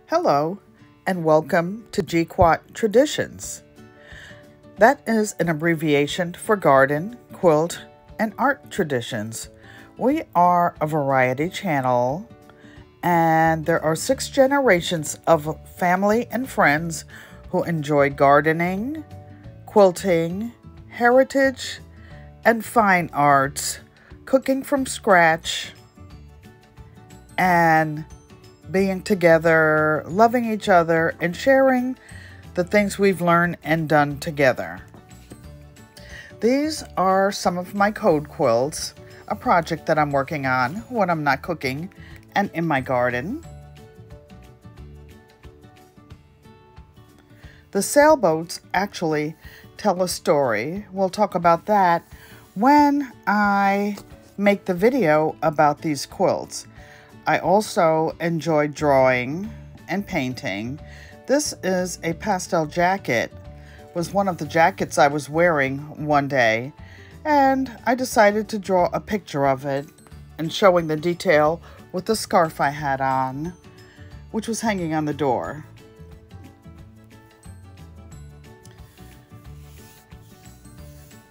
Hello, and welcome to GQuat Traditions. That is an abbreviation for garden, quilt, and art traditions. We are a variety channel, and there are 6 generations of family and friends who enjoy gardening, quilting, heritage, and fine arts, cooking from scratch, and being together, loving each other, and sharing the things we've learned and done together. These are some of my code quilts, a project that I'm working on when I'm not cooking and in my garden. The sailboats actually tell a story. We'll talk about that when I make the video about these quilts. I also enjoy drawing and painting. This is a pastel jacket. It was one of the jackets I was wearing one day, and I decided to draw a picture of it and showing the detail with the scarf I had on, which was hanging on the door.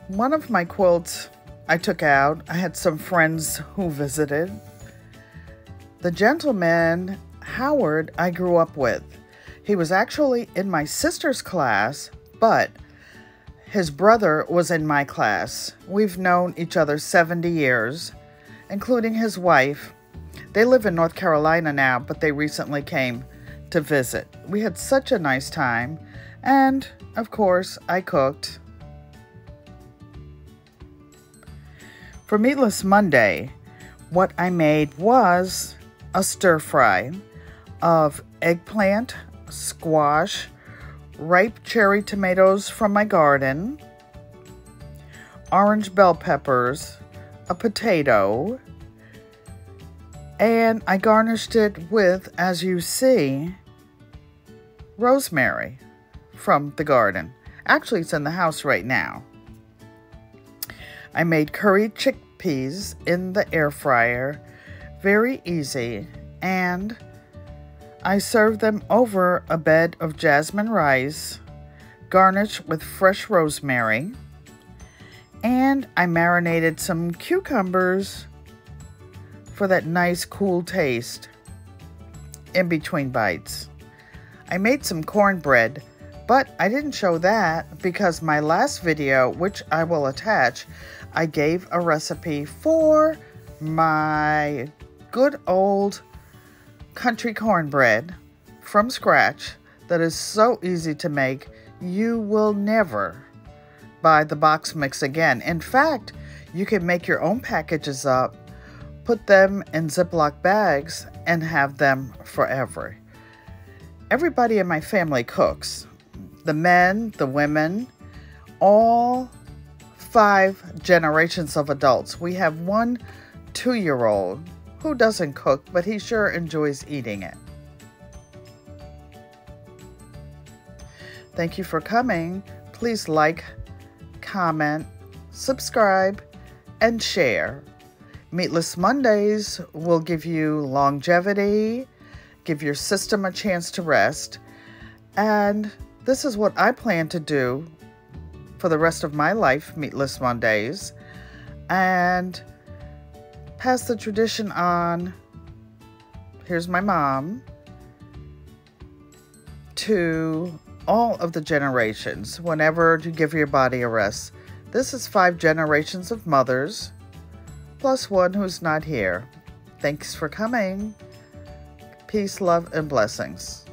One of my quilts I took out. I had some friends who visited. The gentleman, Howard, I grew up with. He was actually in my sister's class, but his brother was in my class. We've known each other 70 years, including his wife. They live in North Carolina now, but they recently came to visit. We had such a nice time, and of course, I cooked. For Meatless Monday, what I made was a stir fry of eggplant, squash, ripe cherry tomatoes from my garden, orange bell peppers, a potato, and I garnished it with, as you see, rosemary from the garden. Actually, it's in the house right now. I made curried chickpeas in the air fryer. Very easy, and I served them over a bed of jasmine rice, garnished with fresh rosemary, and I marinated some cucumbers for that nice cool taste in between bites. I made some cornbread, but I didn't show that because my last video, which I will attach, I gave a recipe for my good old country cornbread from scratch that is so easy to make. You will never buy the box mix again. In fact, you can make your own packages up, put them in Ziploc bags, and have them forever. Everybody in my family cooks. The men, the women, all 5 generations of adults. We have one 2-year-old who doesn't cook, but he sure enjoys eating it. Thank you for coming. Please like, comment, subscribe, and share. Meatless Mondays will give you longevity, give your system a chance to rest, and this is what I plan to do for the rest of my life, Meatless Mondays, and pass the tradition on, here's my mom, to all of the generations whenever you give your body a rest. This is 5 generations of mothers, plus one who's not here. Thanks for coming. Peace, love, and blessings.